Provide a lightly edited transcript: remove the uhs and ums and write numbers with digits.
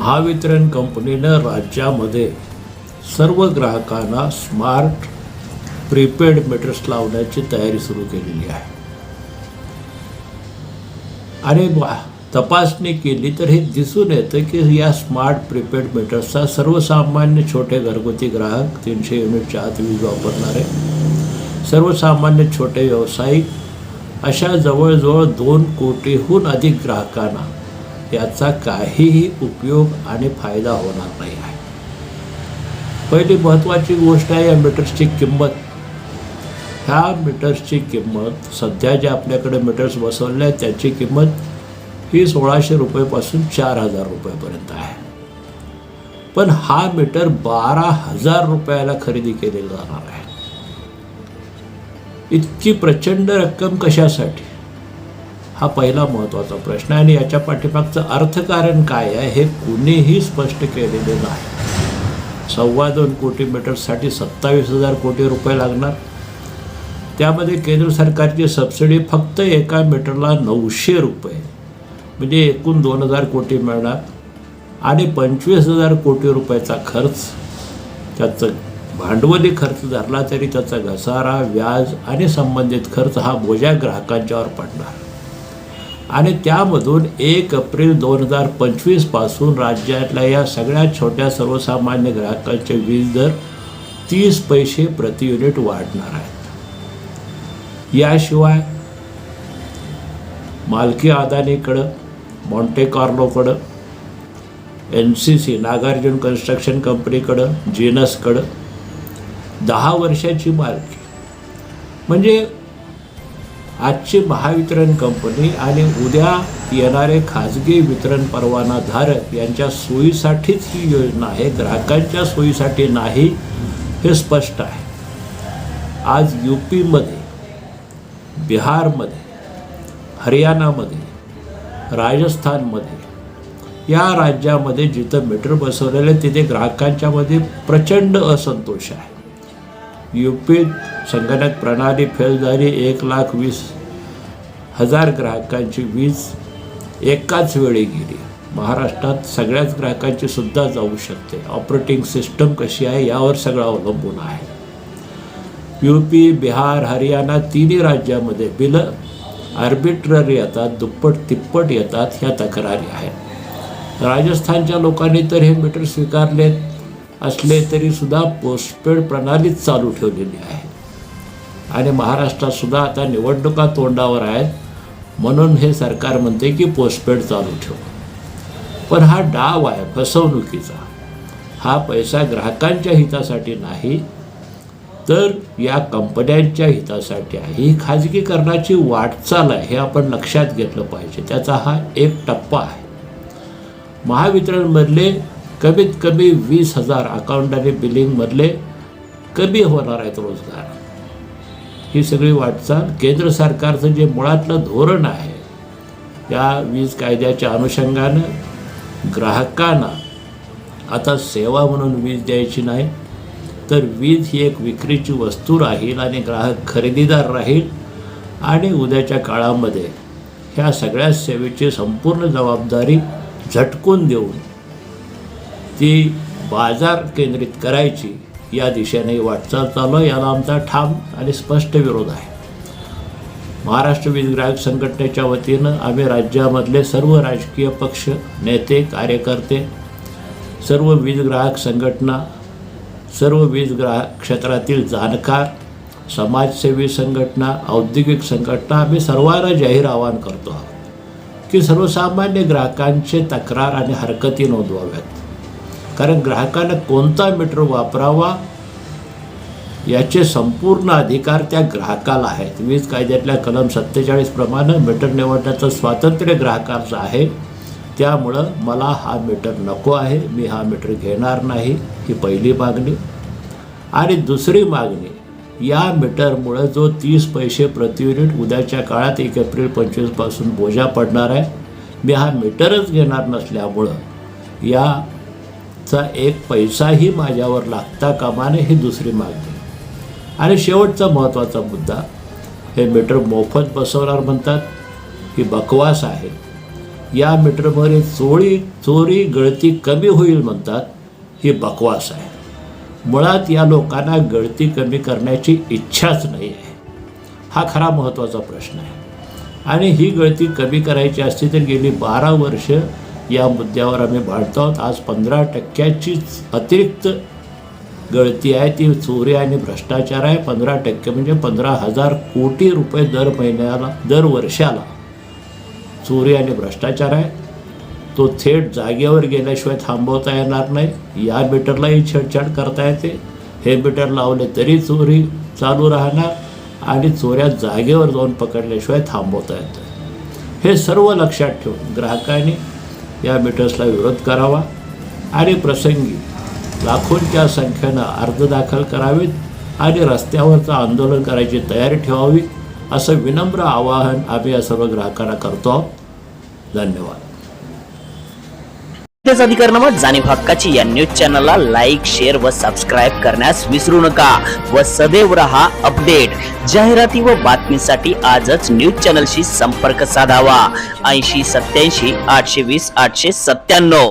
महावितरण कंपनीनं राज्यामध्ये सर्व ग्राहकांना स्मार्ट प्रीपेड मीटर्स लावण्याची तयारी सुरू केलेली आहे. आणि तपासणी केली तर हे दिसून येतं की या स्मार्ट प्रीपेड मीटर्सचा सर्वसामान्य छोटे घरगुती ग्राहक, 300 युनिटच्या आत वीज वापरणारे, सर्वसामान्य छोटे व्यावसायिक अशा जवळजवळ 2 कोटीहून अधिक ग्राहकांना याचा काहीही उपयोग आणि फायदा होणार नाही आहे. पहिली महत्त्वाची गोष्ट आहे या मीटर्सची किंमत. ह्या मीटर्सची किंमत सध्या जे आपल्याकडे मीटर्स बसवले आहेत त्याची किंमत ही 1600 रुपयेपासून 4000 रुपयेपर्यंत आहे. पण हा मीटर 12,000 रुपयाला खरेदी केलेला जाणार आहे. इतकी प्रचंड रक्कम कशासाठी, हा पहिला महत्त्वाचा प्रश्न आहे. आणि याच्या पाठीमागचं अर्थकारण काय आहे हे कुणीही स्पष्ट केलेले नाही. 2.25 कोटी मीटर्ससाठी 27,000 कोटी रुपये लागणार. त्यामध्ये केंद्र सरकारची सबसिडी फक्त एका मीटरला 900 रुपये, म्हणजे एकूण 2,000 कोटी मिळणार. आणि 25,000 कोटी रुपयाचा खर्च, त्याचं भांडवली खर्च धरला तरी त्याचा घसारा, व्याज आणि संबंधित खर्च हा बोजा ग्राहकांच्यावर पडणार. आणि त्यामधून 1 एप्रिल 2025 पासून राज्यातल्या या सगळ्या छोट्या सर्वसामान्य ग्राहकांचे वीज दर 30 पैसे प्रति युनिट वाढणार आहेत. याशिवाय मालकी अदानीकडं, मॉन्टे कार्लोकडं, NCC नागार्जुन कन्स्ट्रक्शन कंपनीकडं, जीनसकडं 10 वर्षाची मालकी. म्हणजे आजची महावितरण कंपनी आणि उद्या येणारे खाजगी वितरण परवानाधारक यांच्या सोयीसाठीच ही योजना आहे, ग्राहकांच्या सोयीसाठी नाही, हे स्पष्ट आहे. आज UPमध्ये, बिहारमध्ये, हरियाणामध्ये, राजस्थानमध्ये या राज्यामध्ये जिथं मीटर बसवलेले तिथे ग्राहकांच्यामध्ये प्रचंड असंतोष आहे. UPत संगणक प्रणाली फेल झाली, 1,20,000 ग्राहकांची वीज एकाच वेळी गेली. महाराष्ट्रात सगळ्याच ग्राहकांची सुद्धा जाऊ शकते. ऑपरेटिंग सिस्टम कशी आहे यावर सगळं अवलंबून आहे. UP, बिहार, हरियाणा तिन्ही राज्यामध्ये बिलं आर्बिट्ररी येतात, दुप्पट तिप्पट येतात, ह्या तक्रारी आहेत. राजस्थानच्या लोकांनी तर हे मीटर स्वीकारले असले तरीसुद्धा पोस्टपेड प्रणालीच चालू ठेवलेली आहे. आणि महाराष्ट्रात सुद्धा आता निवडणुका तोंडावर आहेत म्हणून हे सरकार म्हणते की पोस्टपेड चालू ठेवू. पण हा डाव आहे फसवणुकीचा. हा पैसा ग्राहकांच्या हितासाठी नाही तर या कंपन्यांच्या हितासाठी आहे. ही खाजगीकरणाची वाटचाल आहे, हे आपण लक्षात घेतलं पाहिजे. त्याचा हा एक टप्पा आहे. महावितरणमधले कमीत कमी 20,000 अकाउंट आणि बिलिंगमधले कमी होणार आहेत रोजगार. ही सगळी वाटचाल केंद्र सरकारचं जे मुळातलं धोरण आहे, या वीज कायद्याच्या अनुषंगानं ग्राहकांना आता सेवा म्हणून वीज द्यायची नाही, तर वीज ही एक विक्रीची वस्तू राहील आणि ग्राहक खरेदीदार राहील. आणि उद्याच्या काळामध्ये ह्या सगळ्या सेवेची संपूर्ण जबाबदारी झटकून देऊन ती बाजार केंद्रित करायची या दिशेने वाटचाल चालू आहे. याला आमचा ठाम आणि स्पष्ट विरोध आहे. महाराष्ट्र वीज ग्राहक संघटनेच्या वतीनं आम्ही राज्यामधले सर्व राजकीय पक्ष, नेते, कार्यकर्ते, सर्व वीज ग्राहक संघटना, सर्व वीज ग्राहक क्षेत्रातील जाणकार, समाजसेवी संघटना, औद्योगिक संघटना, आम्ही सर्वांना जाहीर आवाहन करतो आहोत की सर्वसामान्य ग्राहकांचे तक्रार आणि हरकती नोंदवाव्यात. कारण ग्राहकांना कोणता मीटर वापरावा याचे संपूर्ण अधिकार त्या ग्राहकाला आहेत. वीज कायद्यातल्या कलम 47 प्रमाणे मीटर निवडण्याचं स्वातंत्र्य ग्राहकाचं आहे. त्यामुळं मला हा मीटर नको आहे, मी हा मीटर घेणार नाही, ही पहिली मागणी. आणि दुसरी मागणी, या मीटरमुळं जो 30 पैसे प्रति युनिट उद्याच्या काळात 1 एप्रिल 25 पासून बोजा पडणार आहे, मी हा मीटरच घेणार नसल्यामुळं याचा 1 पैसाही माझ्यावर लागता कामा नये, ही दुसरी मागणी. आणि शेवटचा महत्त्वाचा मुद्दा, हे मीटर मोफत बसवणार म्हणतात, ही बकवास आहे. या मीटरमध्ये चोरी गळती कमी होईल म्हणतात, ही बकवास आहे. मुळात या लोकांना गळती कमी करण्याची इच्छाच नाही आहे. हा खरा महत्त्वाचा प्रश्न आहे. आणि ही गळती कमी करायची असती तर गेली 12 वर्ष या मुद्द्यावर आम्ही भांडतो आहोत. आज 15%चीच अतिरिक्त गळती आहे, ती चोरी आणि भ्रष्टाचार आहे. 15% म्हणजे 15,000 कोटी रुपये दर वर्षाला चोरी आणि भ्रष्टाचार आहे. तो थेट जागेवर गेल्याशिवाय थांबवता येणार नाही. या मीटरलाही छेडछाड करता येते. हे मीटर लावले तरी चोरी चालू राहणार आणि चोऱ्या जागेवर जाऊन पकडल्याशिवाय थांबवता येतं. हे सर्व लक्षात ठेवून ग्राहकांनी या मीटर्सला विरोध करावा आणि प्रसंगी लाखोंच्या संख्येनं अर्ज दाखल करावेत आणि रस्त्यावरचं आंदोलन करायची तयारी ठेवावी, असं विनम्र आवाहन आम्ही या सर्व ग्राहकांना करतो आहोत. धन्यवाद. अधिकारनामा जाणीव हक्काची या न्यूज चॅनलला लाईक, शेअर व सबस्क्राईब करण्यास विसरू नका व सदैव रहा अपडेट. जाहिराती व बातमीसाठी आजच न्यूज चॅनलशी संपर्क साधावा. 80 87 820 897.